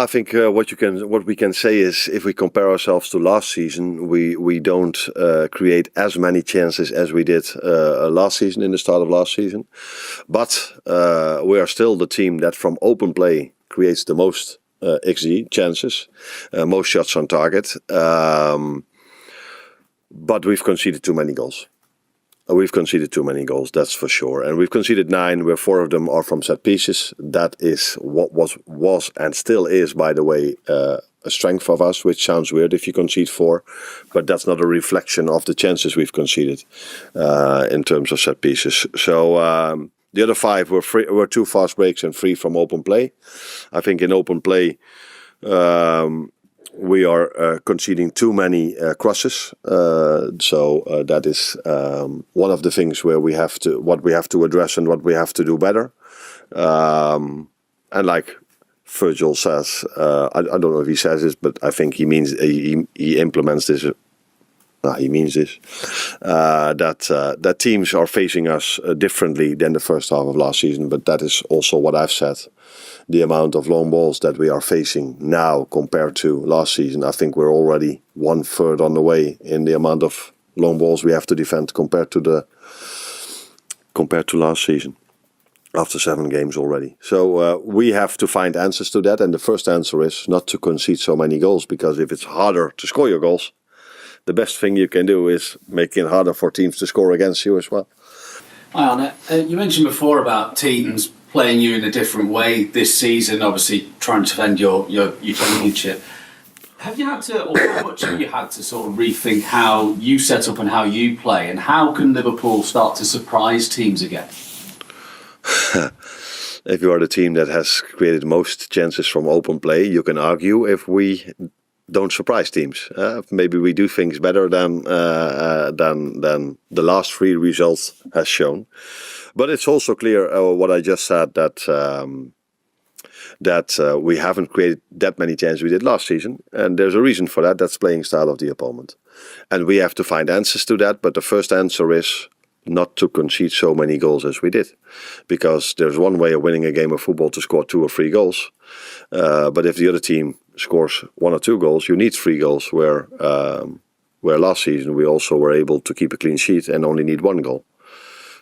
I think what we can say is, if we compare ourselves to last season, we don't create as many chances as we did last season, in the start of last season. But we are still the team that from open play creates the most XG chances, most shots on target. But we've conceded too many goals. We've conceded too many goals, that's for sure. And we've conceded 9, where 4 of them are from set pieces. That is what was and still is, by the way, a strength of us, which sounds weird if you concede 4. But that's not a reflection of the chances we've conceded in terms of set pieces. So the other 5 were 2 fast breaks and 3 from open play. I think in open play, we are conceding too many crosses, so that is one of the things where we have to address and what we have to do better. And like Virgil says, I don't know if he says this, but I think he means he implements this. He means this, that teams are facing us differently than the first half of last season. But that is also what I've said. The amount of long balls that we are facing now compared to last season, I think we're already 1/3 on the way in the amount of long balls we have to defend compared to last season, after 7 games already. So we have to find answers to that, and the first answer is not to concede so many goals, because if it's harder to score your goals, the best thing you can do is make it harder for teams to score against you as well. Hi Arne, you mentioned before about teams playing you in a different way this season, obviously trying to defend your championship. Have you had to, or how much have you had to sort of rethink how you set up and how you play, and how can Liverpool start to surprise teams again? If you are the team that has created most chances from open play, you can argue if we don't surprise teams. Maybe we do things better than the last 3 results has shown. But it's also clear what I just said, that we haven't created that many chances we did last season, and there's a reason for that. That's playing style of the opponent, and we have to find answers to that. But the first answer is not to concede so many goals as we did, because there's one way of winning a game of football, to score 2 or 3 goals. But if the other team scores 1 or 2 goals, you need 3 goals. Where last season we also were able to keep a clean sheet and only need 1 goal.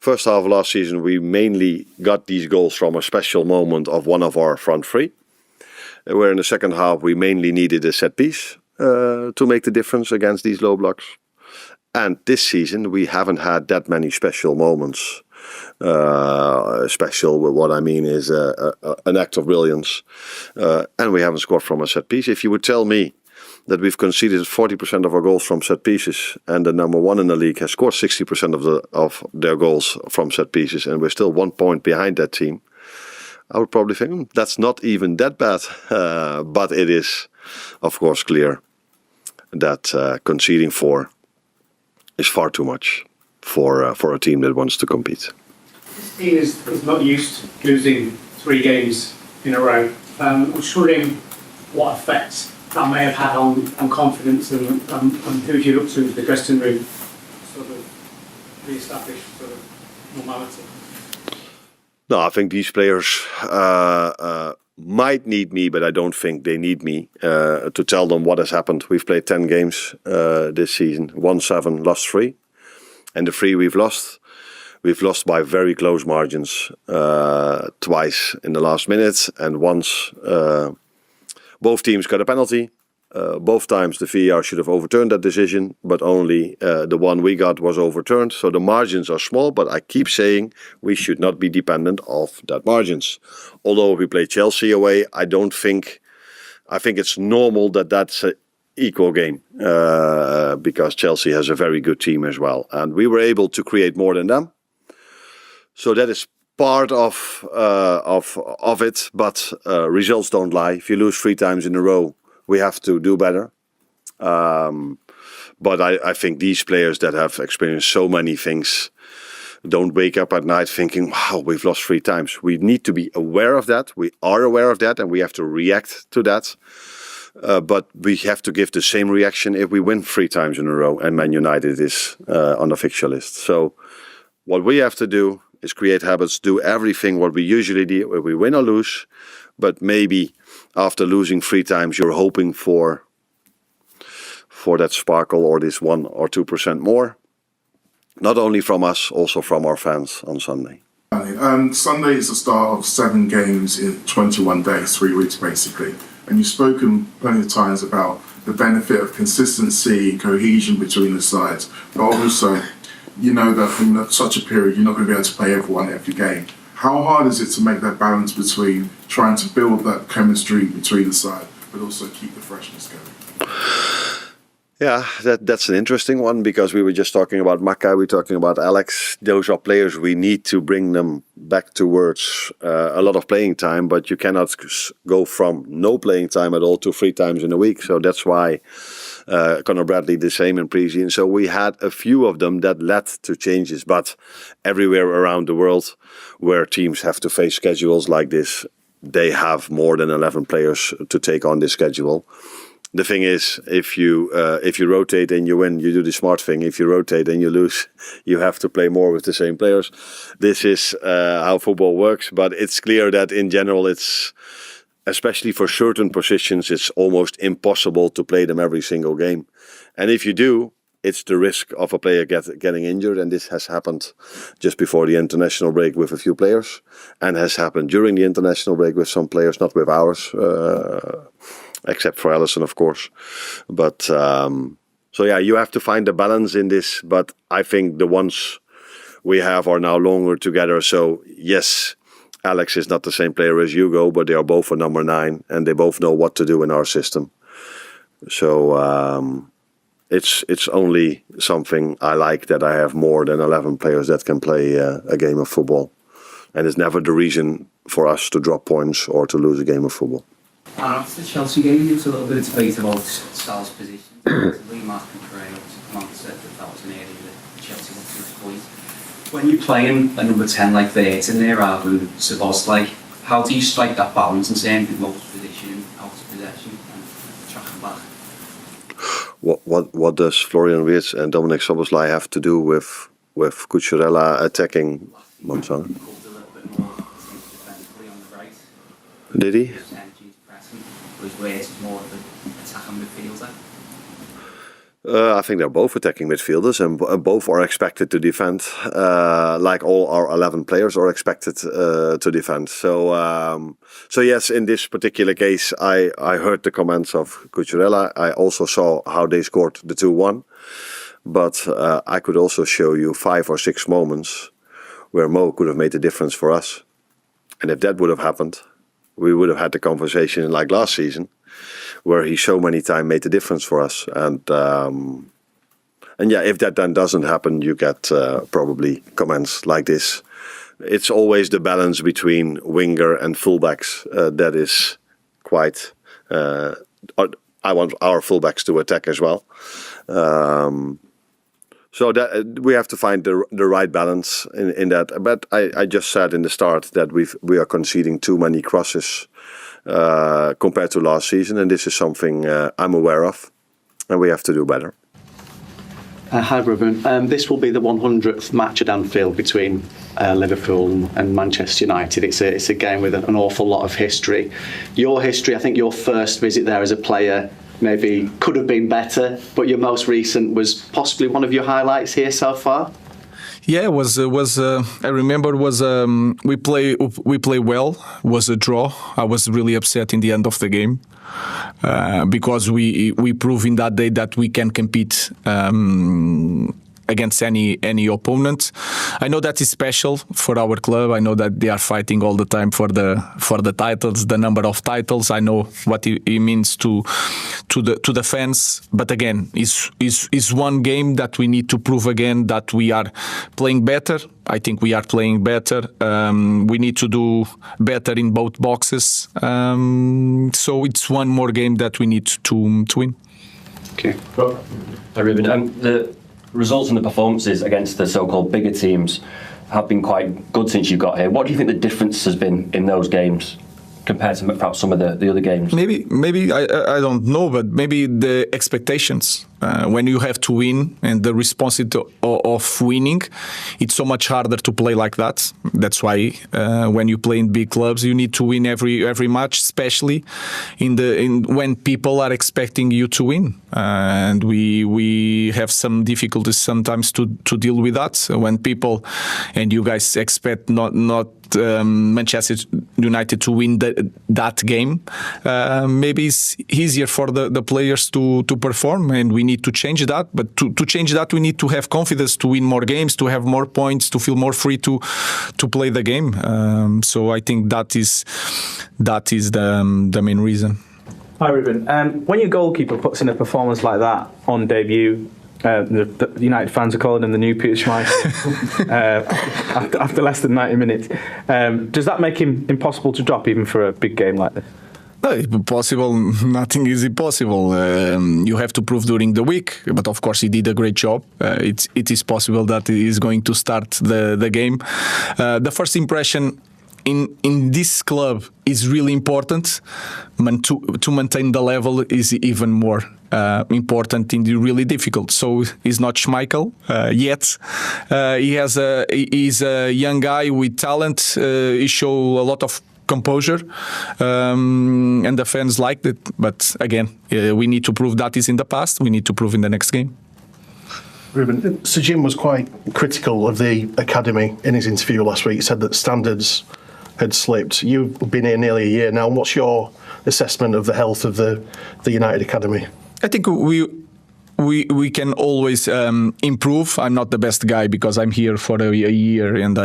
First half of last season, we mainly got these goals from a special moment of one of our front 3. Where in the second half, we mainly needed a set piece to make the difference against these low blocks. And this season, we haven't had that many special moments. Special, what I mean is an act of brilliance. And we haven't scored from a set piece. If you would tell me that we've conceded 40% of our goals from set pieces, and the number 1 in the league has scored 60% of their goals from set pieces, and we're still 1 point behind that team, I would probably think that's not even that bad. But it is, of course, clear that conceding 4 is far too much for a team that wants to compete. This team is not used to losing 3 games in a row. I'm wondering what effect that may have had on confidence, and who do you look to the dressing room sort of re-establish sort of normality? No, I think these players might need me, but I don't think they need me to tell them what has happened. We've played 10 games this season, won 7, lost 3. And the 3 we've lost by very close margins, twice in the last minute, and once both teams got a penalty. Both times the VAR should have overturned that decision, but only the one we got was overturned. So the margins are small, but I keep saying we should not be dependent of that margins. Although if we play Chelsea away, I think it's normal that that's an equal game, because Chelsea has a very good team as well, and we were able to create more than them. So that is part of it, but results don't lie. If you lose 3 times in a row, we have to do better. But I think these players that have experienced so many things don't wake up at night thinking, wow, we've lost 3 times. We need to be aware of that. We are aware of that, and we have to react to that. But we have to give the same reaction if we win 3 times in a row and Man United is on the fixture list. So what we have to do is create habits, do everything what we usually do, where we win or lose, but maybe after losing 3 times, you're hoping for that sparkle or this 1 or 2% more. Not only from us, also from our fans on Sunday. Sunday is the start of 7 games in 21 days, 3 weeks basically. And you've spoken plenty of times about the benefit of consistency, cohesion between the sides. But also, you know that from such a period, you're not going to be able to play everyone every game. How hard is it to make that balance between trying to build that chemistry between the side, but also keep the freshness going? Yeah, that's an interesting one, because we were just talking about Maka, we're talking about Alex. Those are players we need to bring them back towards a lot of playing time, but you cannot go from no playing time at all to 3 times in a week. So that's why Conor Bradley the same in pre-season. So we had a few of them that led to changes, but everywhere around the world where teams have to face schedules like this, they have more than 11 players to take on this schedule. The thing is, if you rotate and you win, you do the smart thing. If you rotate and you lose, you have to play more with the same players. This is how football works. But it's clear that in general, it's, especially for certain positions, it's almost impossible to play them every single game. And if you do, it's the risk of a player getting injured. And this has happened just before the international break with a few players, and has happened during the international break with some players, not with ours. Except for Alisson, of course. But, so yeah, you have to find the balance in this. But I think the ones we have are now longer together. So, yes, Alex is not the same player as Hugo, but they are both a number 9. And they both know what to do in our system. So, it's only something I like, that I have more than 11 players that can play a game of football. And it's never the reason for us to drop points or to lose a game of football. And after the Chelsea game, there was a little bit of debate about Sal's position. Mark and Craig obviously come out and said that was an area that Chelsea wanted to exploit. When you're playing a number 10 like Vert in there, rather than Szoboszlai, how do you strike that balance in saying most position, out of possession, and tracking back? What does Florian Wirtz and Dominic Szoboszlai have to do with Cucurella attacking Monsanto? Did he? I think they're both attacking midfielders, and both are expected to defend, like all our 11 players are expected to defend. So yes, in this particular case, I heard the comments of Cucurella. I also saw how they scored the 2-1, but I could also show you 5 or 6 moments where Mo could have made a difference for us. And if that would have happened, we would have had the conversation like last season, where he so many times made a difference for us. And yeah, if that then doesn't happen, you get probably comments like this. It's always the balance between winger and fullbacks that is quite... I want our fullbacks to attack as well. So that we have to find the right balance in that. But I just said in the start that we are conceding too many crosses compared to last season, and this is something I'm aware of, and we have to do better. Hi Ruben, this will be the 100th match at Anfield between Liverpool and Manchester United. It's a game with an awful lot of history. Your history, I think your first visit there as a player maybe could have been better, but your most recent was possibly one of your highlights here so far. Yeah, it was. I remember we play well. Was a draw. I was really upset in the end of the game because we proved in that day that we can compete against any opponent. I know that is special for our club. I know that they are fighting all the time for the titles, the number of titles. I know what it means to the fans. But again, is one game that we need to prove again that we are playing better. I think we are playing better. We need to do better in both boxes. So it's one more game that we need to win. Okay. Hi Ruben. The results and the performances against the so-called bigger teams have been quite good since you got here. What do you think the difference has been in those games? compared to perhaps some of the other games? Maybe I don't know, but maybe the expectations when you have to win and the responsibility of winning, it's so much harder to play like that. That's why when you play in big clubs, you need to win every match, especially when people are expecting you to win, and we have some difficulties sometimes to deal with that when people and you guys expect not Manchester United to win that game. Maybe it's easier for the players to perform, and we need to change that. But to change that, we need to have confidence to win more games, to have more points, to feel more free to play the game. So I think that is the main reason. Hi, Ruben. When your goalkeeper puts in a performance like that on debut, the United fans are calling him the new Peter Schmeichel after less than 90 minutes. Does that make him impossible to drop even for a big game like this? No, it's possible. Nothing is impossible. You have to prove during the week, but of course he did a great job. It is possible that he is going to start the game. The first impression in this club is really important. To maintain the level is even more important and really difficult. So he's not Schmeichel yet. He's a young guy with talent. He shows a lot of composure, and the fans liked it. But again, we need to prove that is in the past. We need to prove in the next game. Ruben, Sir Jim was quite critical of the academy in his interview last week. He said that standards had slipped. You've been here nearly a year now. What's your assessment of the health of the United academy? I think we can always improve. I'm not the best guy because I'm here for a year and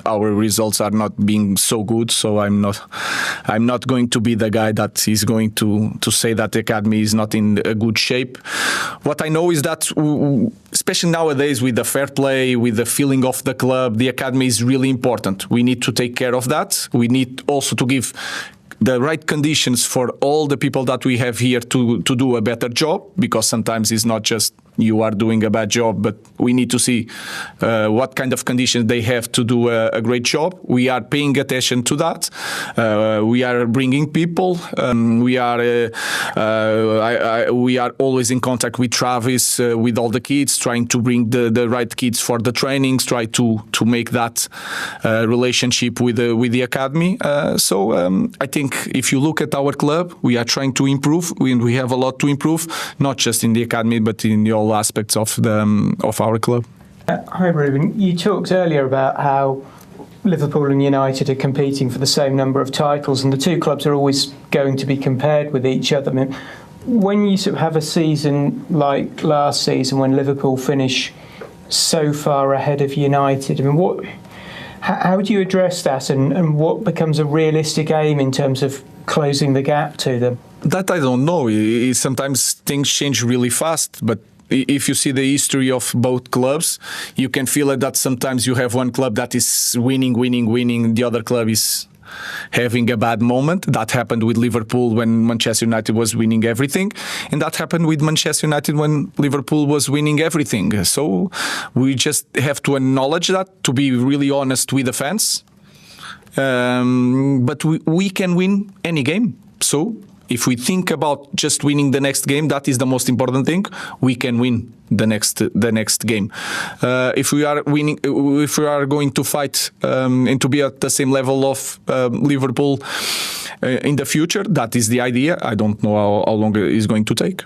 our results are not being so good. So I'm not going to be the guy that is going to say that the academy is not in a good shape. What I know is that, especially nowadays with the fair play, with the feeling of the club, the academy is really important. We need to take care of that. We need also to give the right conditions for all the people that we have here to do a better job, because sometimes it's not just you are doing a bad job, but we need to see what kind of conditions they have to do a great job. We are paying attention to that. We are bringing people. We are always in contact with Travis, with all the kids, trying to bring the right kids for the trainings, try to make that relationship with the academy. So I think if you look at our club, we are trying to improve. We have a lot to improve, not just in the academy, but in all aspects of our club. Hi, Ruben. You talked earlier about how Liverpool and United are competing for the same number of titles, and the two clubs are always going to be compared with each other. I mean, when you sort of have a season like last season, when Liverpool finish so far ahead of United, I mean, how do you address that, and what becomes a realistic aim in terms of closing the gap to them? That I don't know. Sometimes things change really fast, but if you see the history of both clubs, you can feel it that sometimes you have one club that is winning, the other club is having a bad moment. That happened with Liverpool when Manchester United was winning everything, and that happened with Manchester United when Liverpool was winning everything. So we just have to acknowledge that, to be really honest with the fans. But we can win any game. So if we think about just winning the next game, that is the most important thing. We can win the next game. If we are winning, if we are going to fight and to be at the same level of Liverpool in the future, that is the idea. I don't know how long it is going to take.